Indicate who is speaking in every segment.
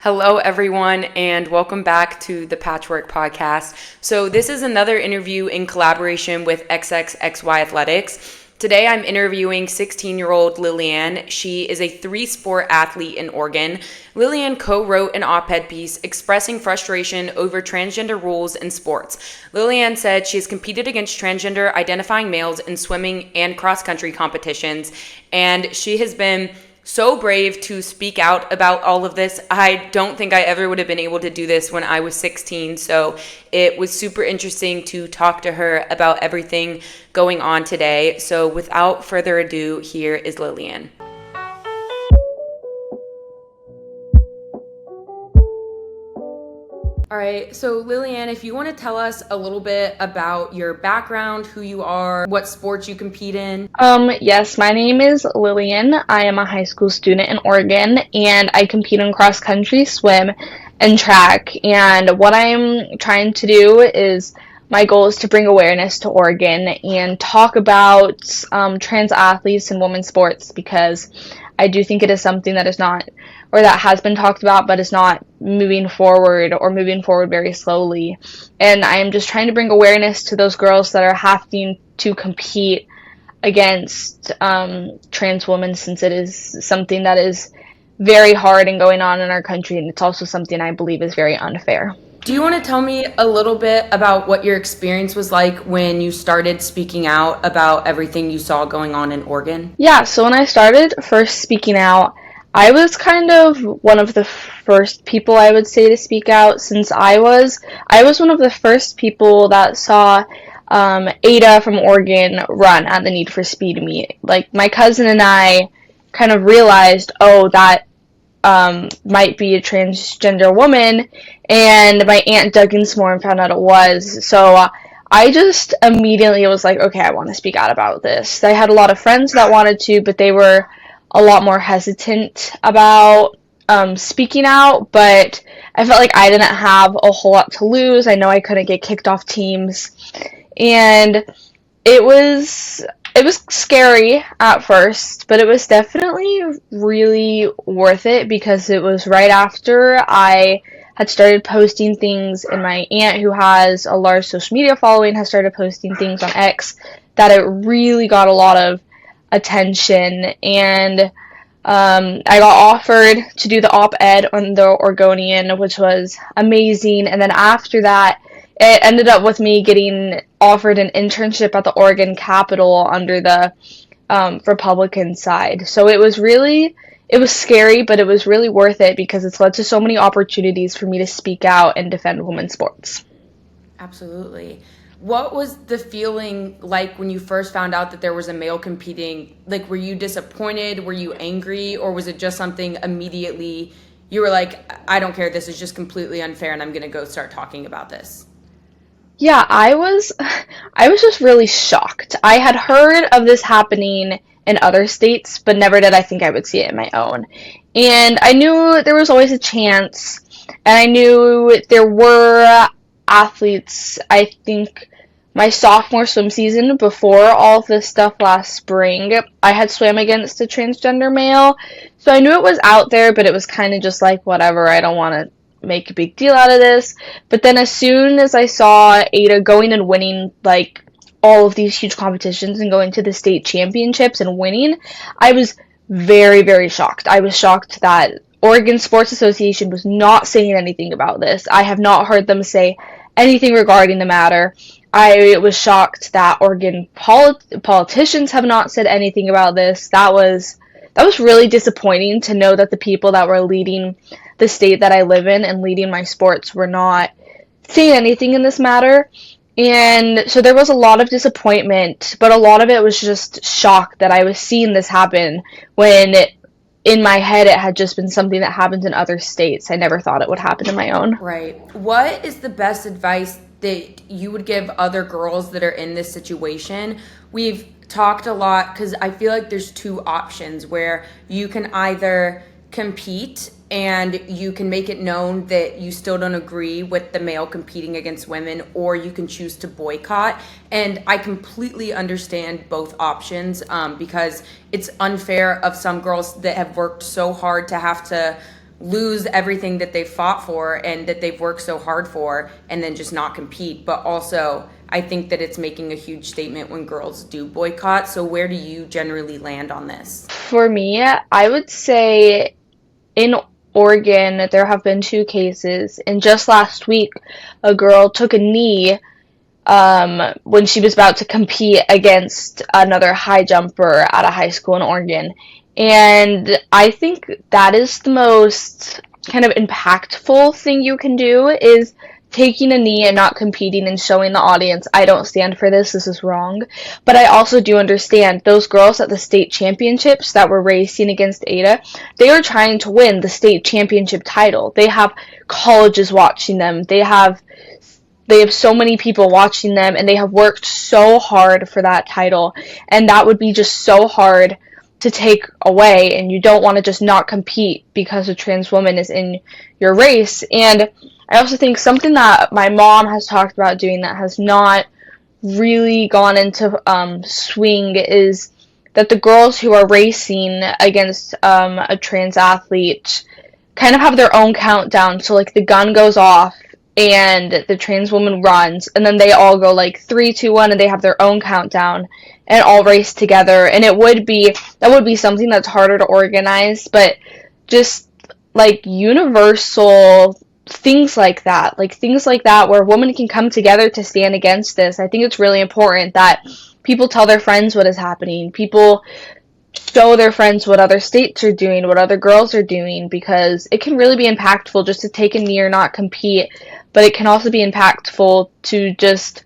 Speaker 1: Hello, everyone, and welcome back to the Patchwork Podcast. So this is another interview in collaboration with XXXY Athletics. Today, I'm interviewing 16-year-old Lilian. She is a three-sport athlete in Oregon. Lilian co-wrote an op-ed piece expressing frustration over transgender rules in sports. Lilian said she has competed against transgender identifying males in swimming and cross-country competitions, and she has been so brave to speak out about all of this. I don't think I ever would have been able to do this when I was 16, so it was super interesting to talk to her about everything going on today. So without further ado, here is Lilian. All right, so Lilian, if you want to tell us a little bit about your background, who you are, what sports you compete in.
Speaker 2: Yes, my name is Lilian. I am a high school student in Oregon, and I compete in cross country, swim, and track. And what I'm trying to do is my goal is to bring awareness to Oregon and talk about trans athletes in women's sports, because I do think it is something that is not, or that has been talked about, but is not moving forward very slowly. And I am just trying to bring awareness to those girls that are having to compete against trans women, since it is something that is very hard and going on in our country, and it's also something I believe is very unfair.
Speaker 1: Do you want to tell me a little bit about what your experience was like when you started speaking out about everything you saw going on in Oregon?
Speaker 2: Yeah, so when I started first speaking out, I was kind of one of the first people, I would say, to speak out, since I was one of the first people that saw Ada from Oregon run at the Need for Speed meet. Like, my cousin and I kind of realized, oh, that might be a transgender woman, and my aunt dug in some more and found out it was. So I just immediately was like, okay, I want to speak out about this. I had a lot of friends that wanted to, but they were a lot more hesitant about speaking out, but I felt like I didn't have a whole lot to lose. I know I couldn't get kicked off teams, and it was scary at first, but it was definitely really worth it, because it was right after I had started posting things, and my aunt, who has a large social media following, has started posting things on X, that it really got a lot of attention. And I got offered to do the op-ed on the Oregonian, which was amazing. And then after that, it ended up with me getting offered an internship at the Oregon Capitol under the Republican side. So it was scary, but it was really worth it, because it's led to so many opportunities for me to speak out and defend women's sports.
Speaker 1: Absolutely. What was the feeling like when you first found out that there was a male competing? Like, were you disappointed? Were you angry? Or was it just something immediately you were like, I don't care, this is just completely unfair and I'm going to go start talking about this?
Speaker 2: Yeah, I was just really shocked. I had heard of this happening in other states, but never did I think I would see it in my own. And I knew there was always a chance, and I knew there were athletes. I think my sophomore swim season, before all of this stuff last spring, I had swam against a transgender male. So I knew it was out there, but it was kind of just like, whatever, I don't want to make a big deal out of this. But then as soon as I saw Ada going and winning, like, all of these huge competitions and going to the state championships and winning, I was very, very shocked. I was shocked that Oregon Sports Association was not saying anything about this. I have not heard them say anything regarding the matter. I was shocked that Oregon politicians have not said anything about this. That was really disappointing, to know that the people that were leading the state that I live in and leading my sports were not saying anything in this matter. And so there was a lot of disappointment, but a lot of it was just shock that I was seeing this happen, when in my head it had just been something that happened in other states. I never thought it would happen in my own.
Speaker 1: Right. What is the best advice that you would give other girls that are in this situation? We've talked a lot, because I feel like there's two options where you can either compete and you can make it known that you still don't agree with the male competing against women, or you can choose to boycott. And I completely understand both options, because it's unfair of some girls that have worked so hard to have to lose everything that they've fought for and that they've worked so hard for and then just not compete. But also, I think that it's making a huge statement when girls do boycott. So where do you generally land on this?
Speaker 2: For me, I would say in Oregon, there have been 2 cases, and just last week, a girl took a knee when she was about to compete against another high jumper at a high school in Oregon. And I think that is the most kind of impactful thing you can do, is taking a knee and not competing and showing the audience, I don't stand for this is wrong. But I also do understand those girls at the state championships that were racing against Ada, they are trying to win the state championship title. They have colleges watching them. They have so many people watching them, and they have worked so hard for that title, and that would be just so hard to take away, and you don't want to just not compete because a trans woman is in your race. And I also think something that my mom has talked about doing that has not really gone into swing is that the girls who are racing against a trans athlete kind of have their own countdown. So like the gun goes off and the trans woman runs, and then they all go like 3, 2, 1, and they have their own countdown and all race together. And that would be something that's harder to organize, but just like universal things like that where women can come together to stand against this. I think it's really important that people tell their friends what is happening. People show their friends what other states are doing, what other girls are doing, because it can really be impactful just to take a knee or not compete, but it can also be impactful to just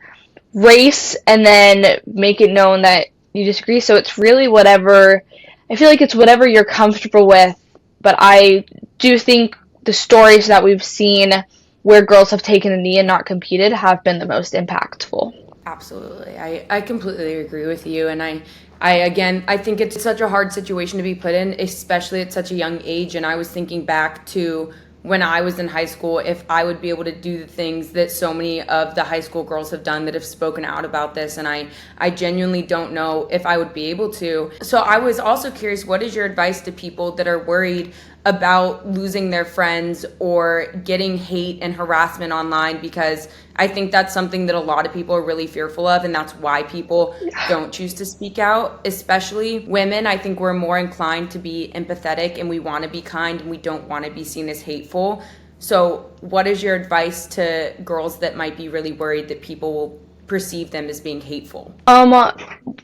Speaker 2: race and then make it known that you disagree. So it's really whatever, I feel like it's whatever you're comfortable with, but I do think the stories that we've seen where girls have taken a knee and not competed have been the most impactful.
Speaker 1: Absolutely. I completely agree with you. And I think it's such a hard situation to be put in, especially at such a young age. And I was thinking back to when I was in high school, if I would be able to do the things that so many of the high school girls have done that have spoken out about this. And I genuinely don't know if I would be able to. So I was also curious, what is your advice to people that are worried about losing their friends or getting hate and harassment online? Because I think that's something that a lot of people are really fearful of, and that's why people don't choose to speak out, especially women. I think we're more inclined to be empathetic, and we want to be kind, and we don't want to be seen as hateful. So what is your advice to girls that might be really worried that people will perceive them as being hateful?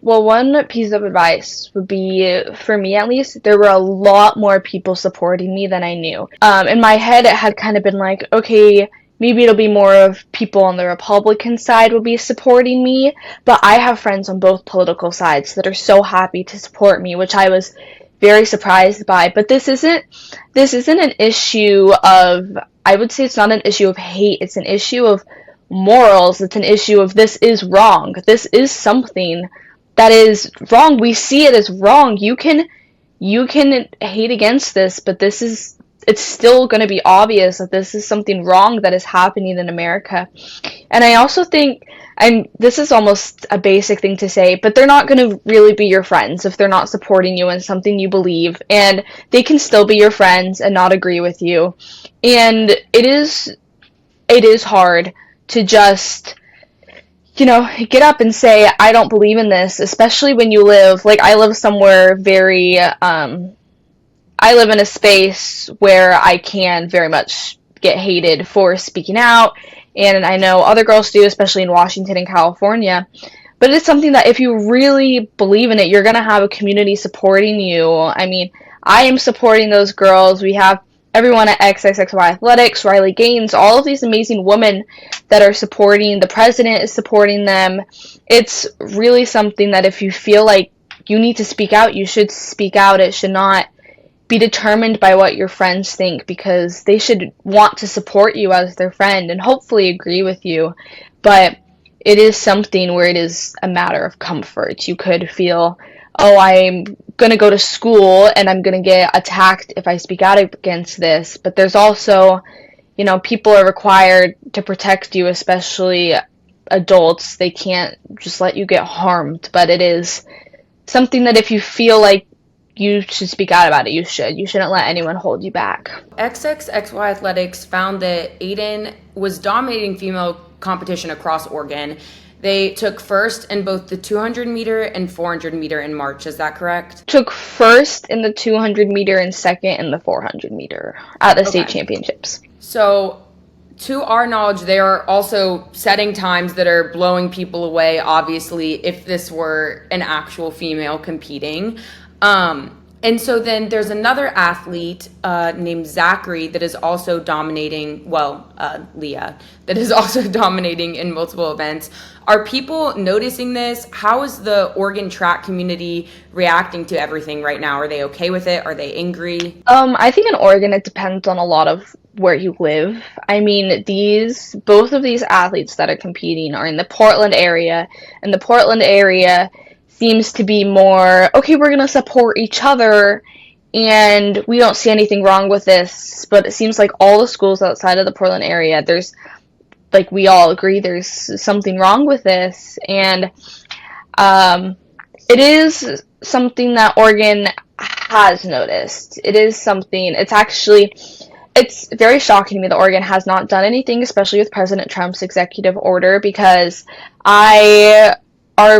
Speaker 2: Well, one piece of advice would be, for me at least, there were a lot more people supporting me than I knew. In my head, it had kind of been like, okay, maybe it'll be more of people on the Republican side will be supporting me, but I have friends on both political sides that are so happy to support me, which I was very surprised by. But this isn't an issue of, I would say it's not an issue of hate, it's an issue of morals. It's an issue of this is wrong. This is something that is wrong. We see it as wrong. You can hate against this, but it's still going to be obvious that this is something wrong that is happening in America. And I also think, this is almost a basic thing to say, but they're not going to really be your friends if they're not supporting you in something you believe, and they can still be your friends and not agree with you. And it is hard to just, get up and say, I don't believe in this, especially when you live, like I live somewhere I live in a space where I can very much get hated for speaking out, and I know other girls do, especially in Washington and California. But it's something that if you really believe in it, you're going to have a community supporting you. I mean, I am supporting those girls. We have everyone at XXXY Athletics, Riley Gaines, all of these amazing women that are supporting. The president is supporting them. It's really something that if you feel like you need to speak out, you should speak out. It should not be determined by what your friends think, because they should want to support you as their friend and hopefully agree with you. But it is something where it is a matter of comfort. You could feel, oh, I'm going to go to school and I'm going to get attacked if I speak out against this. But there's also, people are required to protect you, especially adults. They can't just let you get harmed. But it is something that if you feel like you should speak out about it. You shouldn't let anyone hold you back.
Speaker 1: XXXY Athletics found that Aiden was dominating female competition across Oregon. They took first in both the 200 meter and 400 meter in March. Is that correct?
Speaker 2: Took first in the 200 meter and second in the 400 meter at the state championships.
Speaker 1: So, to our knowledge, they are also setting times that are blowing people away, obviously, if this were an actual female competing. And so then there's another athlete named Zachary that is also dominating, Leah, that is also dominating in multiple events. Are people noticing this? How is the Oregon track community reacting to everything right now? Are they okay with it? Are they angry?
Speaker 2: I think in Oregon it depends on a lot of where you live. I mean, both of these athletes that are competing are in the Portland area, and the Portland area seems to be more, okay, we're going to support each other, and we don't see anything wrong with this, but it seems like all the schools outside of the Portland area, we all agree there's something wrong with this, and it is something that Oregon has noticed. It's very shocking to me that Oregon has not done anything, especially with President Trump's executive order, because our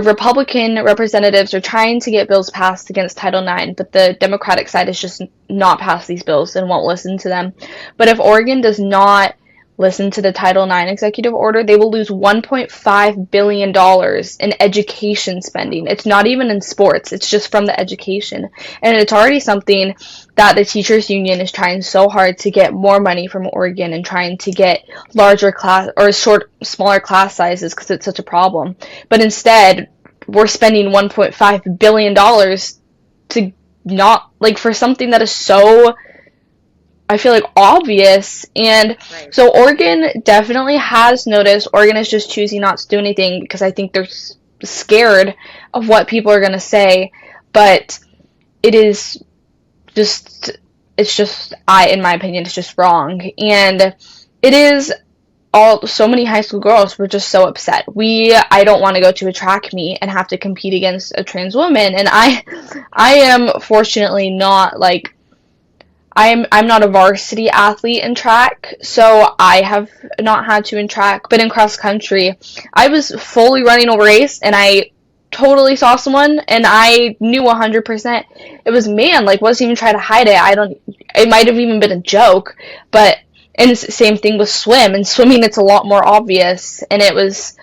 Speaker 2: Republican representatives are trying to get bills passed against Title IX, but the Democratic side has just not passed these bills and won't listen to them. But if Oregon does not listen to the Title IX executive order, they will lose $1.5 billion in education spending. It's not even in sports, it's just from the education. And it's already something that the teachers union is trying so hard to get more money from Oregon and trying to get smaller class sizes because it's such a problem. But instead, we're spending $1.5 billion to not, for something that is so, I feel like, obvious. And right. So Oregon definitely has noticed. Oregon is just choosing not to do anything because I think they're scared of what people are going to say. But in my opinion, it's just wrong. And it is so many high school girls were just so upset. I don't want to go to a track meet and have to compete against a trans woman. And I am fortunately not I'm not a varsity athlete in track, so I have not had to in track, but in cross country, I was fully running a race, and I totally saw someone, and I knew 100% it was man, wasn't even trying to hide it. It might have even been a joke, and same thing with swim. In swimming, it's a lot more obvious, and it was,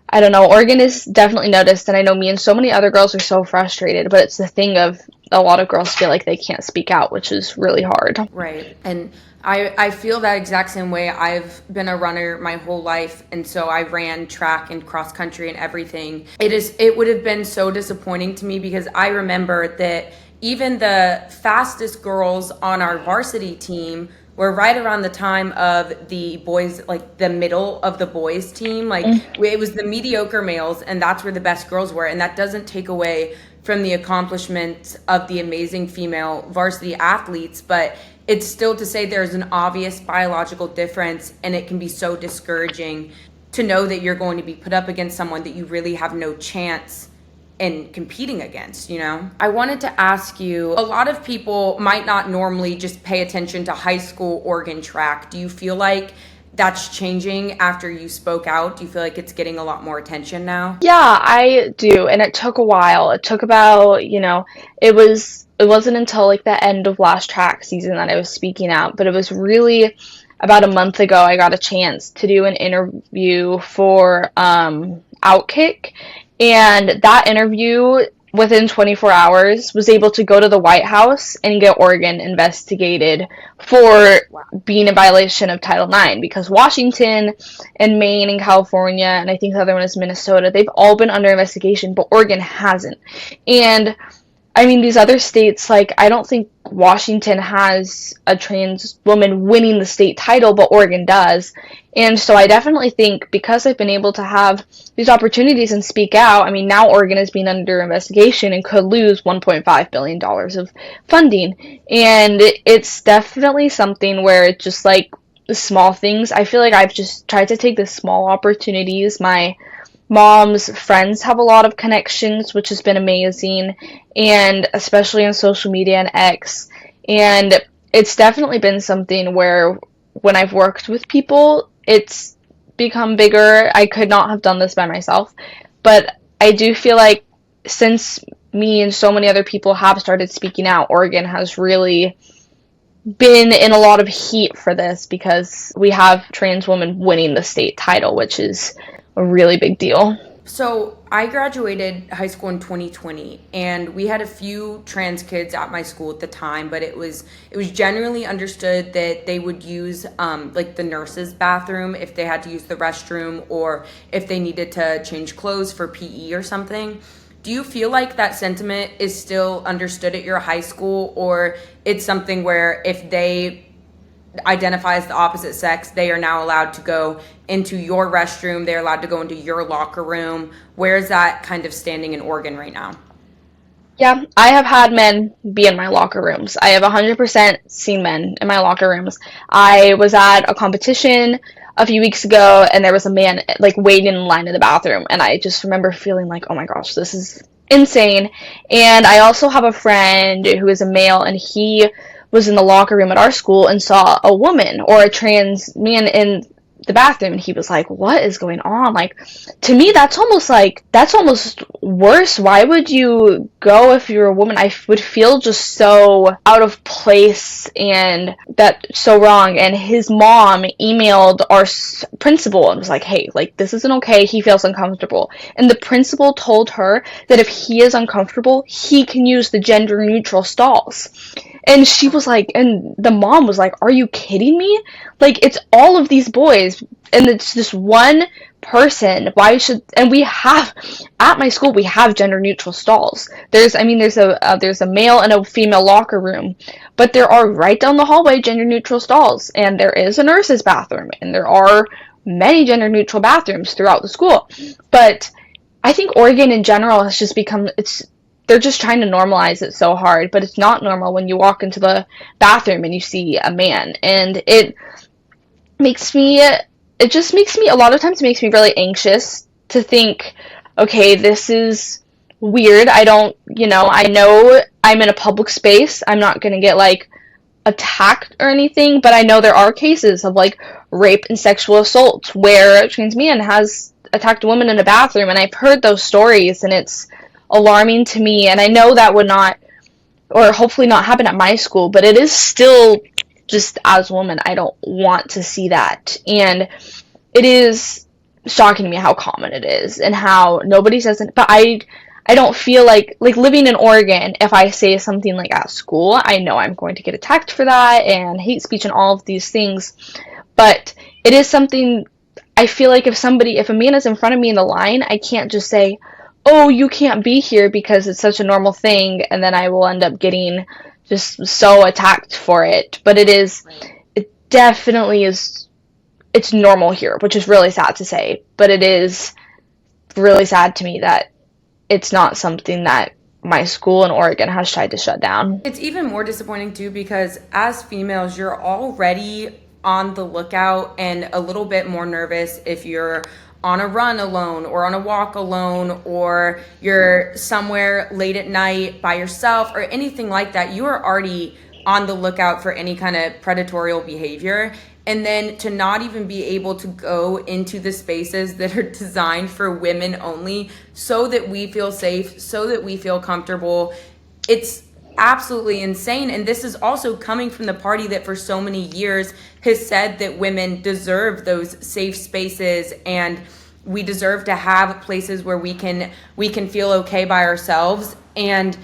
Speaker 2: I don't know, Oregon is definitely noticed, and I know me and so many other girls are so frustrated, but it's the thing of a lot of girls feel like they can't speak out, which is really hard.
Speaker 1: Right. And I feel that exact same way. I've been a runner my whole life, and so I ran track and cross country and everything. It would have been so disappointing to me because I remember that even the fastest girls on our varsity team were right around the time of the boys, the middle of the boys team. It was the mediocre males, and that's where the best girls were. And that doesn't take away from the accomplishments of the amazing female varsity athletes, but it's still to say there's an obvious biological difference, and it can be so discouraging to know that you're going to be put up against someone that you really have no chance in competing against, I wanted to ask you, a lot of people might not normally just pay attention to high school Oregon track. Do you feel like that's changing after you spoke out? Do you feel like it's getting a lot more attention now?
Speaker 2: Yeah, I do, and it took a while. It took about, it wasn't until the end of last track season that I was speaking out, but it was really about a month ago I got a chance to do an interview for Outkick. And that interview, within 24 hours, was able to go to the White House and get Oregon investigated for being in violation of Title IX. Because Washington and Maine and California, and I think the other one is Minnesota, they've all been under investigation, but Oregon hasn't. And I mean, these other states, I don't think Washington has a trans woman winning the state title, but Oregon does. And so I definitely think because I've been able to have these opportunities and speak out, I mean, now Oregon is being under investigation and could lose $1.5 billion of funding. And it's definitely something where it's just the small things. I feel like I've just tried to take the small opportunities, my mom's friends have a lot of connections, which has been amazing, and especially on social media and X. And it's definitely been something where when I've worked with people, it's become bigger. I could not have done this by myself, but I do feel like since me and so many other people have started speaking out, Oregon has really been in a lot of heat for this because we have trans women winning the state title, which is a really big deal.
Speaker 1: So I graduated high school in 2020, and we had a few trans kids at my school at the time, but it was generally understood that they would use like the nurse's bathroom if they had to use the restroom, or if they needed to change clothes for PE or something. Do you feel like that sentiment is still understood at your high school, or it's something where if they identify as the opposite sex, they are now allowed to go into your restroom, they're allowed to go into your locker room? Where is that kind of standing in Oregon right now?
Speaker 2: Yeah, I have had men be in my locker rooms. I have 100% seen men in my locker rooms. I was at a competition a few weeks ago and there was a man like waiting in line in the bathroom, and I just remember feeling like, "Oh my gosh, this is insane." And I also have a friend who is a male, and he was in the locker room at our school and saw a woman or a trans man in the bathroom, and he was like, "What is going on?" Like, to me that's almost worse. Why would you go if you're a woman? I would feel just so out of place and that so wrong. And his mom emailed our principal and was like, "Hey, like, this isn't okay. He feels uncomfortable." And the principal told her that if he is uncomfortable, he can use the gender neutral stalls. And she was like, and the mom was like, "Are you kidding me? Like, it's all of these boys, and it's this one person. Why should?" And we have, at my school, we have gender neutral stalls. There's a male and a female locker room, but there are right down the hallway gender neutral stalls, and there is a nurse's bathroom, and there are many gender neutral bathrooms throughout the school. But I think Oregon in general has just become, it's they're just trying to normalize it so hard, but it's not normal when you walk into the bathroom and you see a man. And makes me it just makes me a lot of times it makes me really anxious to think, okay, this is weird. I know I'm in a public space. I'm not going to get like attacked or anything, but I know there are cases of like rape and sexual assault where a trans man has attacked a woman in a bathroom, and I've heard those stories, and it's alarming to me. And I know that would not, or hopefully not, happen at my school, but it is still, just as a woman, I don't want to see that. And it is shocking to me how common it is and how nobody says it. But I don't feel like living in Oregon, if I say something like at school, I know I'm going to get attacked for that and hate speech and all of these things. But it is something I feel like if a man is in front of me in the line, I can't just say, "Oh, you can't be here," because it's such a normal thing, and then I will end up getting just so attacked for it. But it definitely is, it's normal here, which is really sad to say, but it is really sad to me that it's not something that my school in Oregon has tried to shut down.
Speaker 1: It's even more disappointing too, because as females, you're already on the lookout and a little bit more nervous if you're on a run alone or on a walk alone, or you're somewhere late at night by yourself or anything like that. You are already on the lookout for any kind of predatory behavior. And then to not even be able to go into the spaces that are designed for women only so that we feel safe, so that we feel comfortable, it's absolutely insane. And this is also coming from the party that for so many years has said that women deserve those safe spaces, and we deserve to have places where we can feel okay by ourselves. And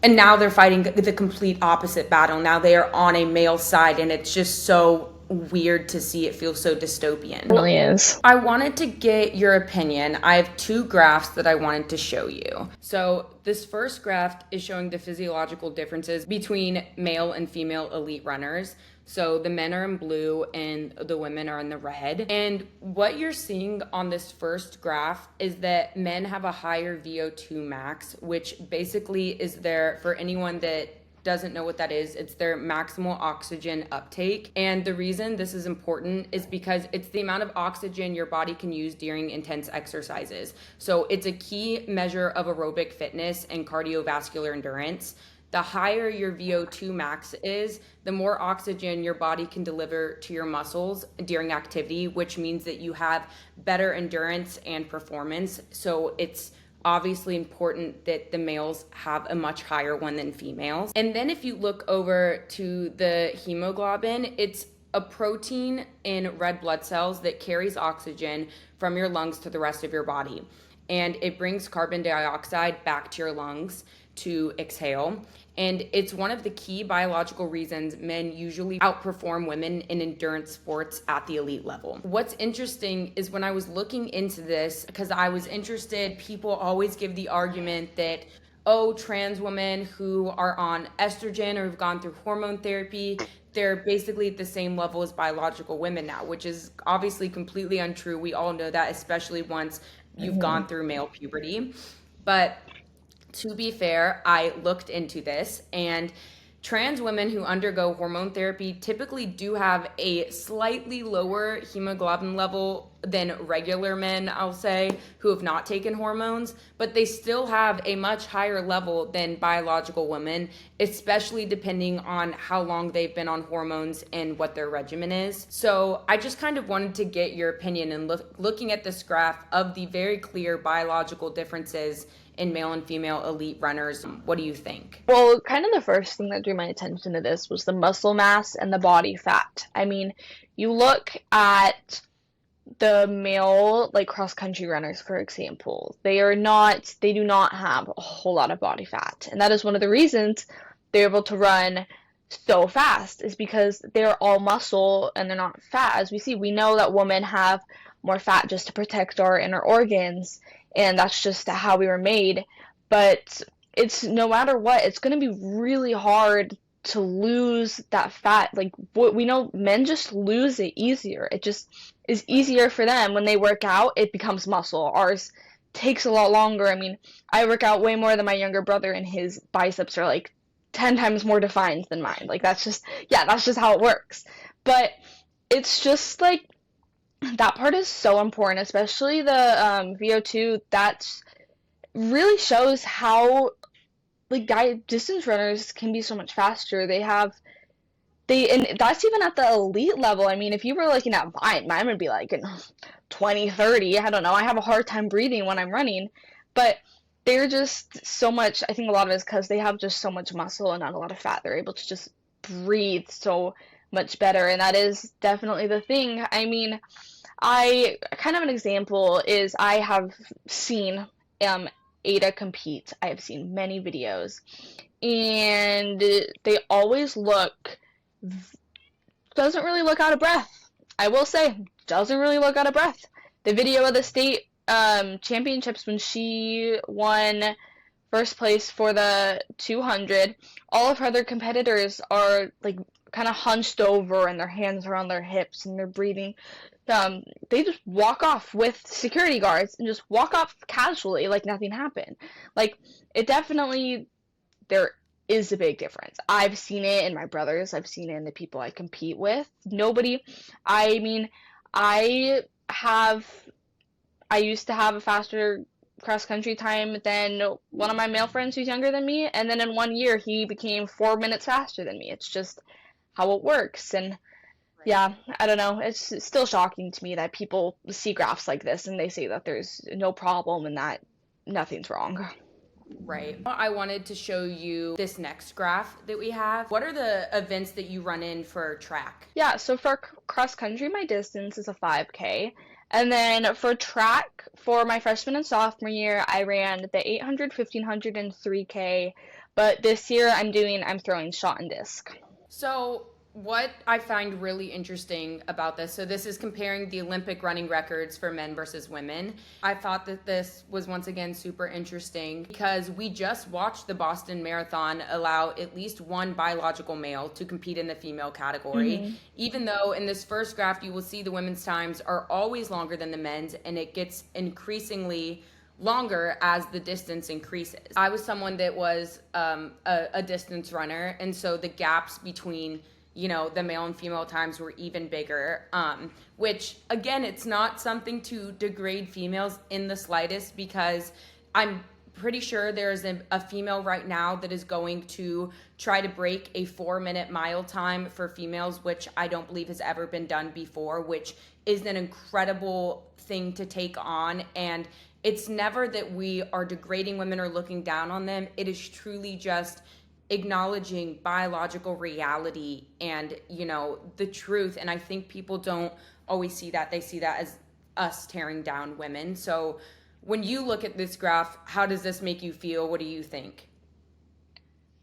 Speaker 1: now they're fighting the complete opposite battle. Now they are on a male side, and it's just so weird to see. It feels so dystopian.
Speaker 2: It really is.
Speaker 1: I wanted to get your opinion. I have two graphs that I wanted to show you. So this first graph is showing the physiological differences between male and female elite runners. So the men are in blue and the women are in the red. And what you're seeing on this first graph is that men have a higher VO2 max, which basically is there for anyone that doesn't know what that is, it's their maximal oxygen uptake. And the reason this is important is because it's the amount of oxygen your body can use during intense exercises. So it's a key measure of aerobic fitness and cardiovascular endurance. The higher your VO2 max is, the more oxygen your body can deliver to your muscles during activity, which means that you have better endurance and performance. So it's obviously important that the males have a much higher one than females. And then if you look over to the hemoglobin, it's a protein in red blood cells that carries oxygen from your lungs to the rest of your body. And it brings carbon dioxide back to your lungs to exhale. And it's one of the key biological reasons men usually outperform women in endurance sports at the elite level. What's interesting is when I was looking into this, because I was interested, people always give the argument that, oh, trans women who are on estrogen or have gone through hormone therapy, they're basically at the same level as biological women now, which is obviously completely untrue. We all know that, especially once you've gone through male puberty. But to be fair, I looked into this, and trans women who undergo hormone therapy typically do have a slightly lower hemoglobin level than regular men, I'll say, who have not taken hormones, but they still have a much higher level than biological women, especially depending on how long they've been on hormones and what their regimen is. So I just kind of wanted to get your opinion and looking at this graph of the very clear biological differences in male and female elite runners. What do you think?
Speaker 2: Well, kind of the first thing that drew my attention to this was the muscle mass and the body fat. I mean, you look at the male, like, cross-country runners, for example. They do not have a whole lot of body fat. And that is one of the reasons they're able to run so fast, is because they're all muscle and they're not fat. As we see, we know that women have more fat just to protect our inner organs, and that's just how we were made. But it's, no matter what, it's going to be really hard to lose that fat. Like, we know men just lose it easier. It just is easier for them. When they work out, it becomes muscle. Ours takes a lot longer. I mean, I work out way more than my younger brother, and his biceps are like 10 times more defined than mine. Like, that's just how it works. But it's just like, that part is so important, especially the VO2. That really shows how, like, distance runners can be so much faster. And that's even at the elite level. I mean, if you were looking at mine would be like 20, 30. I don't know. I have a hard time breathing when I'm running, but they're just so much. I think a lot of it is because they have just so much muscle and not a lot of fat. They're able to just breathe so much better, and that is definitely the thing. I mean, I kind of an example is I have seen Ada compete. I have seen many videos, and they always doesn't really look out of breath. I will say, doesn't really look out of breath. The video of the state championships when she won first place for the 200, all of her other competitors are like kind of hunched over and their hands are on their hips and they're breathing. They just walk off with security guards and just walk off casually like nothing happened. Like, it definitely, there is a big difference. I've seen it in my brothers. I've seen it in the people I compete with. I mean, I used to have a faster cross-country time than one of my male friends who's younger than me, and then in 1 year he became 4 minutes faster than me. It's just how it works. And yeah, I don't know. It's still shocking to me that people see graphs like this and they say that there's no problem and that nothing's wrong.
Speaker 1: Right. I wanted to show you this next graph that we have. What are the events that you run in for track?
Speaker 2: Yeah, so for cross country, my distance is a 5K. And then for track, for my freshman and sophomore year, I ran the 800, 1500, and 3K. But this year I'm throwing shot and disc.
Speaker 1: So what I find really interesting about this, so this is comparing the Olympic running records for men versus women. I thought that this was once again super interesting because we just watched the Boston Marathon allow at least one biological male to compete in the female category. Even though in this first graph you will see the women's times are always longer than the men's, and it gets increasingly longer as the distance increases. I was someone that was a distance runner, and so the gaps between the male and female times were even bigger, which again, it's not something to degrade females in the slightest, because I'm pretty sure there's a female right now that is going to try to break a 4-minute mile time for females, which I don't believe has ever been done before, which is an incredible thing to take on. And it's never that we are degrading women or looking down on them. It is truly just acknowledging biological reality and the truth. And I think people don't always see that. They see that as us tearing down women. So when you look at this graph, how does this make you feel? What do you think?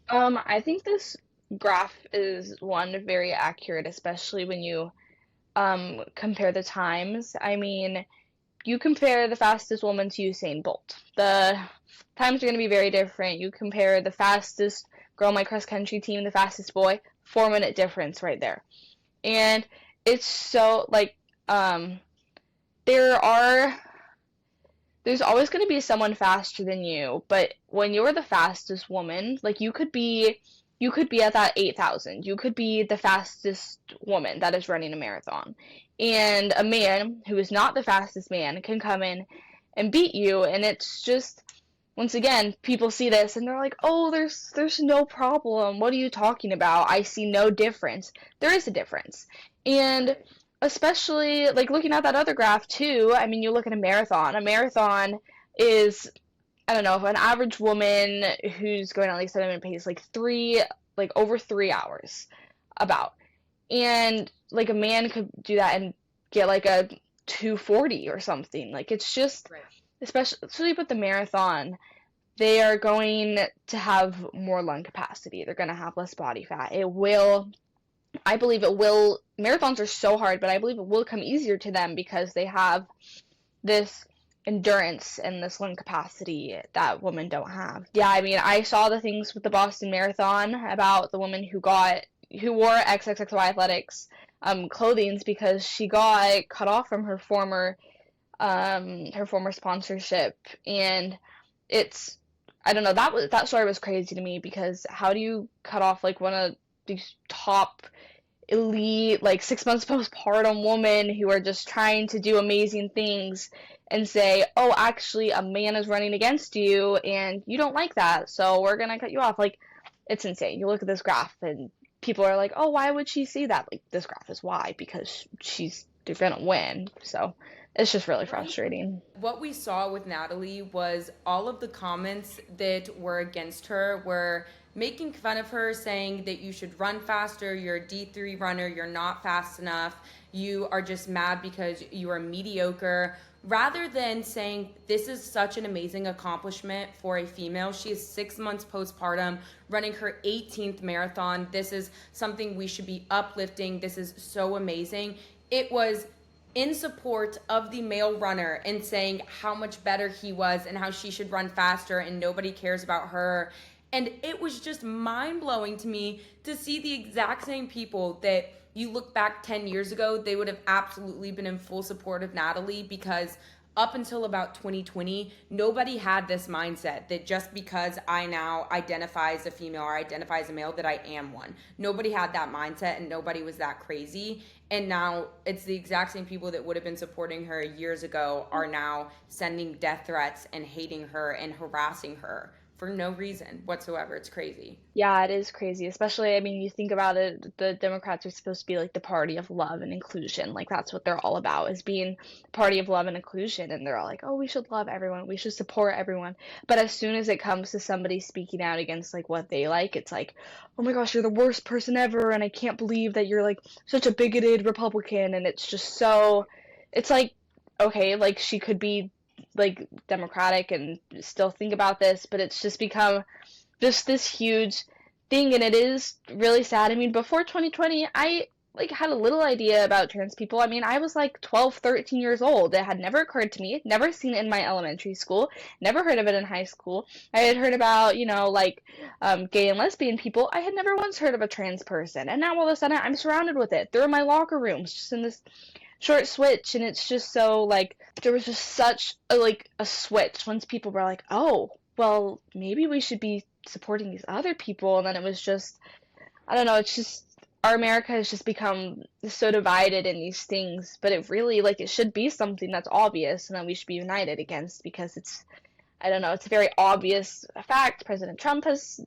Speaker 2: I think this graph is one very accurate, especially when you compare the times. I mean, you compare the fastest woman to Usain Bolt. The times are going to be very different. You compare the fastest girl on my cross country team, the fastest boy, 4-minute difference right there. And it's so like there are there's always going to be someone faster than you, but when you're the fastest woman, like you could be at that 8,000. You could be the fastest woman that is running a marathon. And a man who is not the fastest man can come in and beat you, and it's just once again, people see this and they're like, "Oh, there's no problem. What are you talking about? I see no difference." There is a difference. And especially like looking at that other graph too, I mean, you look at a marathon. A marathon is, I don't know, an average woman who's going at like 7-minute pace, like over 3 hours, about. And like a man could do that and get like a 2:40 or something. Like it's just,
Speaker 1: Right.
Speaker 2: especially with the marathon, they are going to have more lung capacity. They're going to have less body fat. I believe it will, marathons are so hard, but I believe it will come easier to them because they have this endurance and this lung capacity that women don't have. Yeah, I mean, I saw the things with the Boston Marathon about the woman who wore XXXY Athletics clothings because she got cut off from her former sponsorship, and it's, I don't know, that story was crazy to me because how do you cut off like one of these top elite, like 6 months postpartum women who are just trying to do amazing things and say, oh, actually, a man is running against you and you don't like that, so we're gonna cut you off. Like, it's insane. You look at this graph and people are like, oh, why would she see that? Like, this graph is why, because they're gonna win. So it's just really frustrating.
Speaker 1: What we saw with Natalie was all of the comments that were against her were making fun of her, saying that you should run faster, you're a D3 runner, you're not fast enough, you are just mad because you are mediocre, rather than saying this is such an amazing accomplishment for a female. She is 6 months postpartum, running her 18th marathon. This is something we should be uplifting. This is so amazing. It was in support of the male runner and saying how much better he was and how she should run faster and nobody cares about her. And it was just mind-blowing to me to see the exact same people that you look back 10 years ago, they would have absolutely been in full support of Natalie, because up until about 2020, nobody had this mindset that just because I now identify as a female or identify as a male that I am one. Nobody had that mindset and nobody was that crazy. And now it's the exact same people that would have been supporting her years ago are now sending death threats and hating her and harassing her for no reason whatsoever. It's crazy.
Speaker 2: Yeah, it is crazy. Especially, I mean, you think about it, the Democrats are supposed to be like the party of love and inclusion. Like that's what they're all about, is being the party of love and inclusion. And they're all like, oh, we should love everyone. We should support everyone. But as soon as it comes to somebody speaking out against like what they like, it's like, oh my gosh, you're the worst person ever. And I can't believe that you're like such a bigoted Republican. And it's just so, it's like, okay, like she could be like Democratic and still think about this, but it's just become just this huge thing, and it is really sad. I mean, before 2020, I like had a little idea about trans people. I mean, I was like 12, 13 years old. It had never occurred to me, never seen it in my elementary school, never heard of it in high school. I had heard about, like gay and lesbian people. I had never once heard of a trans person, and now all of a sudden I'm surrounded with it. They're in my locker rooms, just in this short switch, and it's just so, like, there was just such a switch once people were like, oh, well, maybe we should be supporting these other people, and then it was just, I don't know, it's just, our America has just become so divided in these things, but it really, like, it should be something that's obvious and that we should be united against, because it's, I don't know, it's a very obvious fact. President Trump has,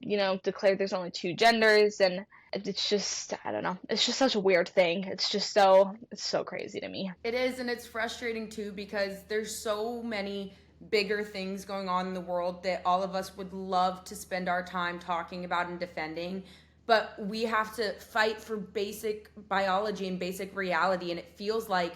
Speaker 2: declared there's only two genders, and it's just, I don't know, it's just such a weird thing. It's so crazy to me.
Speaker 1: It is, and it's frustrating too, because there's so many bigger things going on in the world that all of us would love to spend our time talking about and defending, but we have to fight for basic biology and basic reality, and it feels like,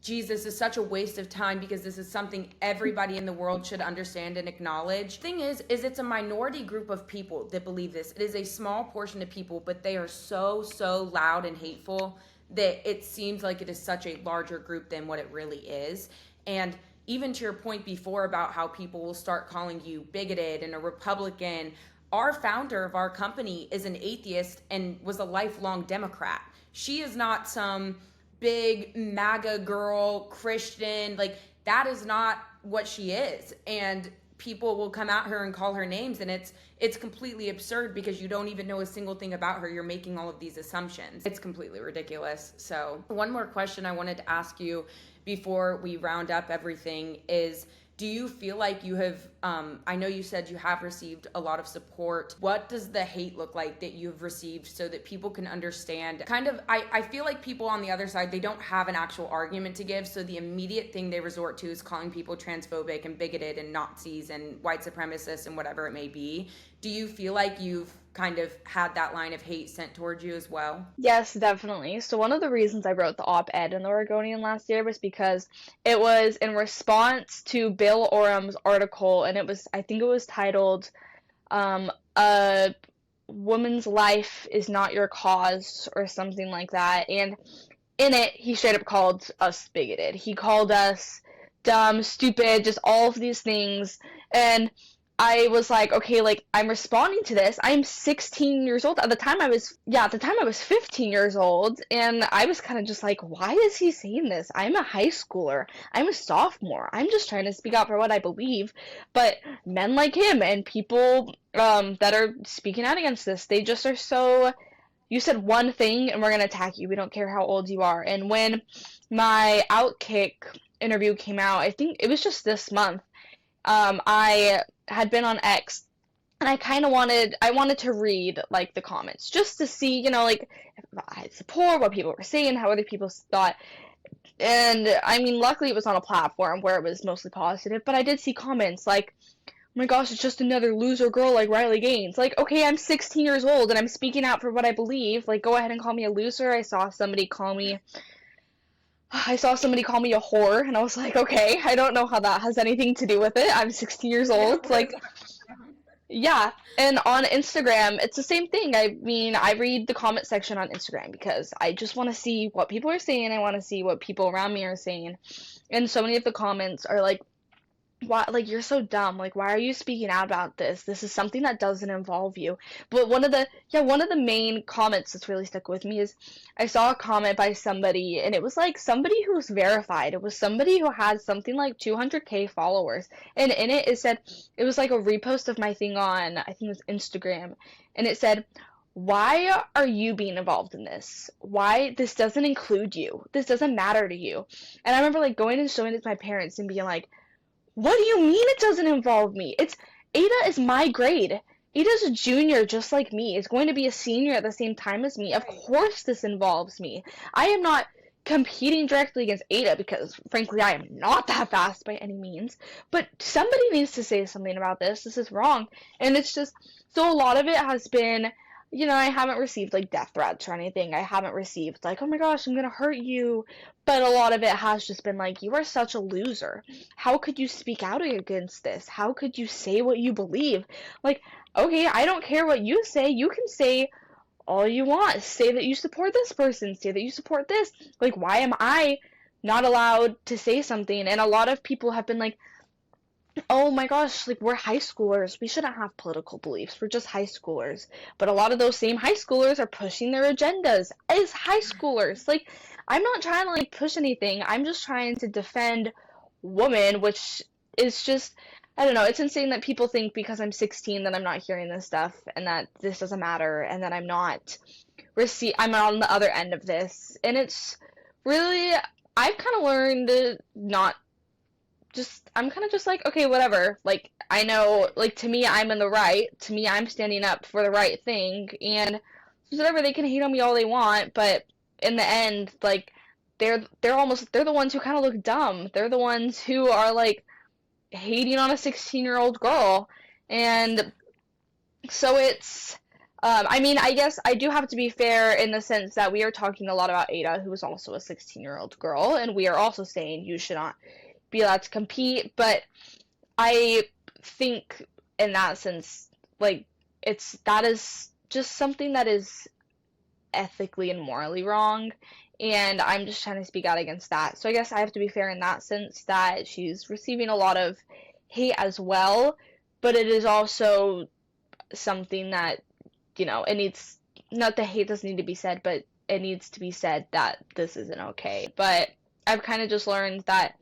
Speaker 1: Jesus, is such a waste of time, because this is something everybody in the world should understand and acknowledge. The thing is it's a minority group of people that believe this. It is a small portion of people, but they are so loud and hateful that it seems like it is such a larger group than what it really is. And even to your point before about how people will start calling you bigoted and a Republican, our founder of our company is an atheist and was a lifelong Democrat. She is not some big MAGA girl, Christian. Like, that is not what she is. And people will come at her and call her names, and it's completely absurd, because you don't even know a single thing about her. You're making all of these assumptions. It's completely ridiculous. So one more question I wanted to ask you before we round up everything is, do you feel like you have, I know you said you have received a lot of support. What does the hate look like that you've received, so that people can understand? Kind of, I feel like people on the other side, they don't have an actual argument to give. So the immediate thing they resort to is calling people transphobic and bigoted and Nazis and white supremacists and whatever it may be. Do you feel like you've kind of had that line of hate sent towards you as well?
Speaker 2: Yes, definitely. So one of the reasons I wrote the op-ed in the Oregonian last year was because it was in response to Bill Orum's article, and I think it was titled, "A Woman's Life is Not Your Cause," or something like that. And in it, he straight up called us bigoted. He called us dumb, stupid, just all of these things. And I was like, okay, like, I'm responding to this. I'm 16 years old. At the time I was 15 years old, and I was kind of just like, why is he saying this? I'm a high schooler. I'm a sophomore. I'm just trying to speak out for what I believe. But men like him and people that are speaking out against this, they just are so, you said one thing and we're going to attack you. We don't care how old you are. And when my Outkick interview came out, I think it was just this month, I had been on X, and I wanted to read, like, the comments, just to see, like, if I had support, what people were saying, how other people thought. And, I mean, luckily it was on a platform where it was mostly positive, but I did see comments like, oh my gosh, it's just another loser girl like Riley Gaines. Like, okay, I'm 16 years old, and I'm speaking out for what I believe. Like, go ahead and call me a loser. I saw somebody call me a whore, and I was like, okay, I don't know how that has anything to do with it. I'm 16 years old. Like, yeah. And on Instagram, it's the same thing. I mean, I read the comment section on Instagram because I just want to see what people are saying. I want to see what people around me are saying. And so many of the comments are like, why, like, you're so dumb. Like, why are you speaking out about this? This is something that doesn't involve you. But one of the main comments that's really stuck with me is I saw a comment by somebody, and it was like somebody who was verified. It was somebody who had something like 200K followers. And in it, it was like a repost of my thing on, I think it was Instagram. And it said, why are you being involved in this? Why? This doesn't include you. This doesn't matter to you. And I remember, like, going and showing it to my parents and being like, what do you mean it doesn't involve me? Ada is my grade. Ada's a junior just like me. Is going to be a senior at the same time as me. Of course this involves me. I am not competing directly against Ada because, frankly, I am not that fast by any means. But somebody needs to say something about this. This is wrong. And it's just, so a lot of it has been, I haven't received, like, death threats or anything. I haven't received, like, oh my gosh, I'm gonna hurt you. But a lot of it has just been like, you are such a loser. How could you speak out against this? How could you say what you believe? Like, okay, I don't care what you say. You can say all you want. Say that you support this person. Say that you support this. Like, why am I not allowed to say something? And a lot of people have been like, oh my gosh, like we're high schoolers. We shouldn't have political beliefs. We're just high schoolers. But a lot of those same high schoolers are pushing their agendas as high schoolers. Like, I'm not trying to like push anything. I'm just trying to defend women, which is just, I don't know. It's insane that people think because I'm 16 that I'm not hearing this stuff and that this doesn't matter and that I'm on the other end of this. And it's really, I've kind of learned to not I'm kind of just like, okay, whatever. Like, I know, like, to me, I'm in the right. To me, I'm standing up for the right thing. And whatever, they can hate on me all they want, but in the end, like, they're the ones who kind of look dumb. They're the ones who are, like, hating on a 16-year-old girl. And so I mean, I guess I do have to be fair in the sense that we are talking a lot about Ada, who is also a 16-year-old girl, and we are also saying you should not be allowed to compete, but I think in that sense, like, that is just something that is ethically and morally wrong, and I'm just trying to speak out against that. So I guess I have to be fair in that sense that she's receiving a lot of hate as well, but it is also something that, it needs, not the hate doesn't need to be said, but it needs to be said that this isn't okay. But I've kind of just learned that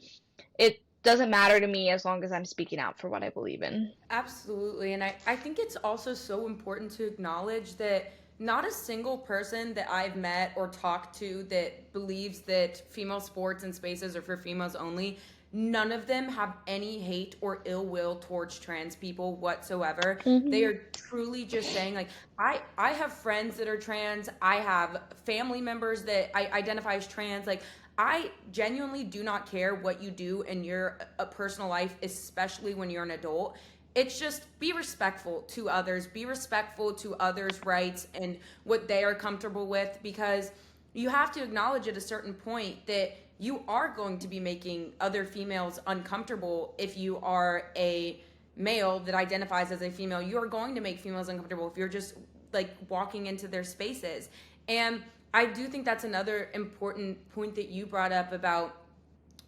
Speaker 2: it doesn't matter to me as long as I'm speaking out for what I believe in.
Speaker 1: Absolutely. And I think it's also so important to acknowledge that not a single person that I've met or talked to that believes that female sports and spaces are for females only, none of them have any hate or ill will towards trans people whatsoever. They
Speaker 2: Mm-hmm.
Speaker 1: are truly just saying, like, I have friends that are trans. I have family members that I identify as trans. Like, I genuinely do not care what you do in your personal life, especially when you're an adult. It's just be respectful to others, be respectful to others' rights and what they are comfortable with, because you have to acknowledge at a certain point that you are going to be making other females uncomfortable. If you are a male that identifies as a female, you're going to make females uncomfortable if you're just like walking into their spaces. And I do think that's another important point that you brought up about,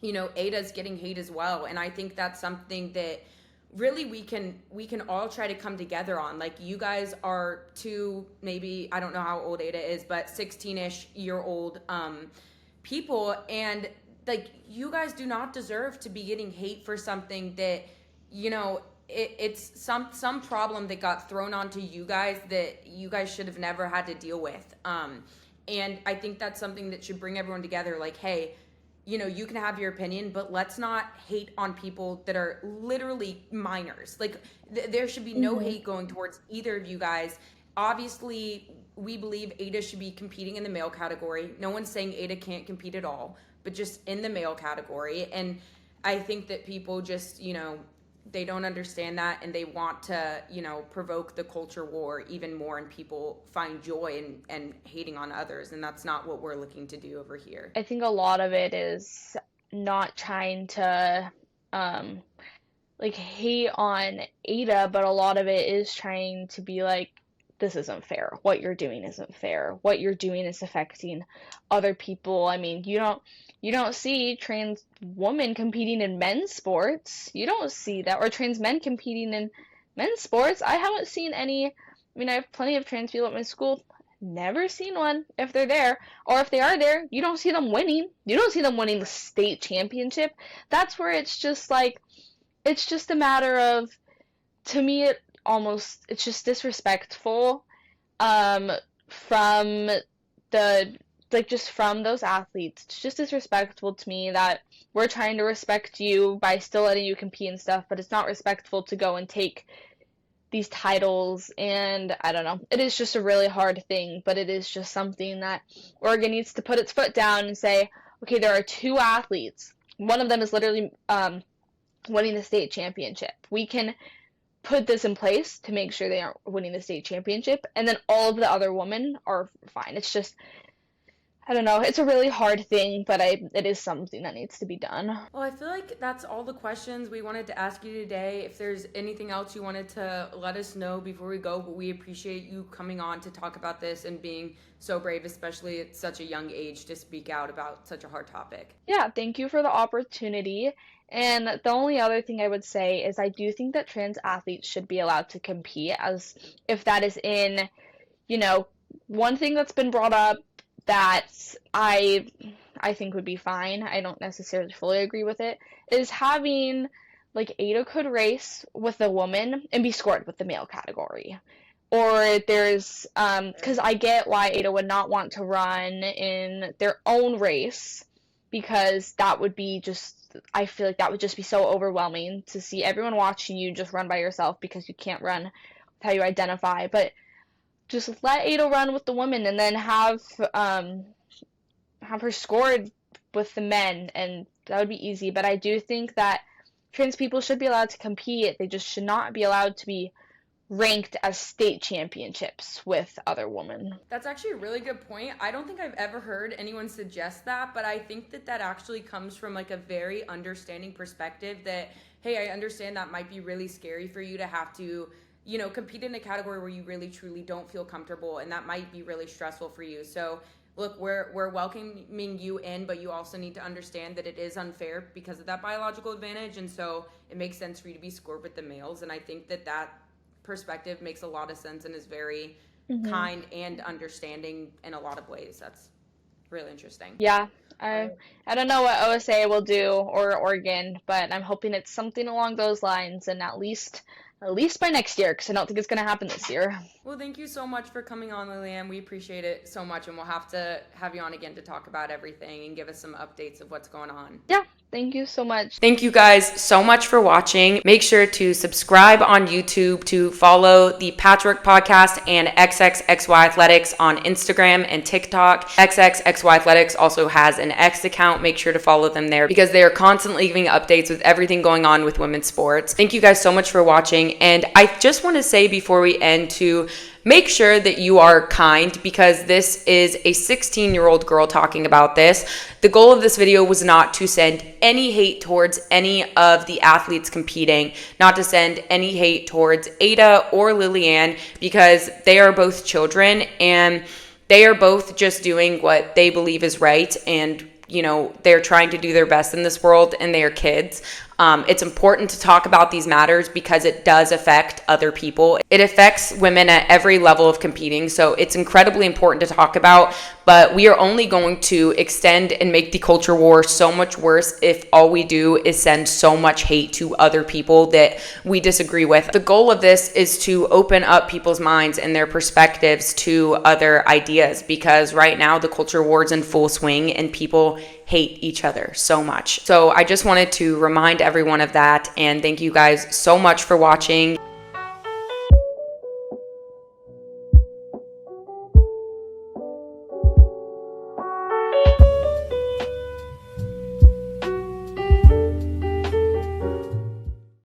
Speaker 1: Ada's getting hate as well. And I think that's something that really we can all try to come together on. Like, you guys are two, maybe, I don't know how old Ada is, but 16-ish year old people, and like, you guys do not deserve to be getting hate for something that, it's some problem that got thrown onto you guys that you guys should have never had to deal with. And I think that's something that should bring everyone together. Like, hey, you can have your opinion, but let's not hate on people that are literally minors. Like, there should be no
Speaker 2: Mm-hmm.
Speaker 1: hate going towards either of you guys. Obviously, we believe Ada should be competing in the male category. No one's saying Ada can't compete at all, but just in the male category. And I think that people just, they don't understand that, and they want to, provoke the culture war even more, and people find joy and hating on others. And that's not what we're looking to do over here.
Speaker 2: I think a lot of it is not trying to um, like hate on Ada, but a lot of it is trying to be like, this isn't fair. What you're doing isn't fair. What you're doing is affecting other people. I mean, you don't see trans women competing in men's sports. You don't see that, or trans men competing in men's sports. I haven't seen any. I mean, I have plenty of trans people at my school. Never seen one. If they're there, or if they are there, you don't see them winning. You don't see them winning the state championship. That's where it's just like, it's just a matter of, to me, it's just disrespectful from the, like, just from those athletes. It's just disrespectful to me that we're trying to respect you by still letting you compete and stuff, but it's not respectful to go and take these titles. And I don't know, it is just a really hard thing, but it is just something that Oregon needs to put its foot down and say, okay, there are two athletes. One of them is literally winning the state championship. We can put this in place to make sure they aren't winning the state championship, and then all of the other women are fine. It's just, I don't know. It's a really hard thing, but it is something that needs to be done.
Speaker 1: Well, I feel like that's all the questions we wanted to ask you today. If there's anything else you wanted to let us know before we go, but we appreciate you coming on to talk about this and being so brave, especially at such a young age, to speak out about such a hard topic.
Speaker 2: Yeah, thank you for the opportunity. And the only other thing I would say is I do think that trans athletes should be allowed to compete, as if that is in, you know, one thing that's been brought up that I think would be fine. I don't necessarily fully agree with it, is having like Ada could race with a woman and be scored with the male category. Or there's because I get why Ada would not want to run in their own race, because that would be just, I feel like that would just be so overwhelming to see everyone watching you just run by yourself because you can't run with how you identify. But just let Ada run with the women and then have her scored with the men, and that would be easy. But I do think that trans people should be allowed to compete. They just should not be allowed to be ranked as state championships with other women.
Speaker 1: That's actually a really good point. I don't think I've ever heard anyone suggest that, but I think that that actually comes from like a very understanding perspective that, hey, I understand that might be really scary for you to have to, you know, compete in a category where you really truly don't feel comfortable, and that might be really stressful for you. So look, we're welcoming you in, but you also need to understand that it is unfair because of that biological advantage, and so it makes sense for you to be scored with the males. And I think that that perspective makes a lot of sense and is very kind and understanding in a lot of ways. That's really interesting.
Speaker 2: Yeah, I don't know what OSA will do or Oregon, but I'm hoping it's something along those lines, and at least by next year, because I don't think it's going to happen this year.
Speaker 1: Well, thank you so much for coming on, Lilian. We appreciate it so much, and we'll have to have you on again to talk about everything and give us some updates of what's going on.
Speaker 2: Yeah, thank you so much.
Speaker 1: Thank you guys so much for watching. Make sure to subscribe on YouTube, to follow the Patchwork Podcast and XXXY Athletics on Instagram and TikTok. XXXY Athletics also has an X account. Make sure to follow them there because they are constantly giving updates with everything going on with women's sports. Thank you guys so much for watching. And I just want to say before we end to make sure that you are kind, because this is a 16-year-old girl talking about this. The goal of this video was not to send any hate towards any of the athletes competing, not to send any hate towards Ada or Lilian, because they are both children and they are both just doing what they believe is right. And you know, they're trying to do their best in this world, and they are kids. It's important to talk about these matters because it does affect other people. It affects women at every level of competing. So it's incredibly important to talk about, but we are only going to extend and make the culture war so much worse if all we do is send so much hate to other people that we disagree with. The goal of this is to open up people's minds and their perspectives to other ideas, because right now the culture war is in full swing and people hate each other so much. So I just wanted to remind everyone of that, and thank you guys so much for watching.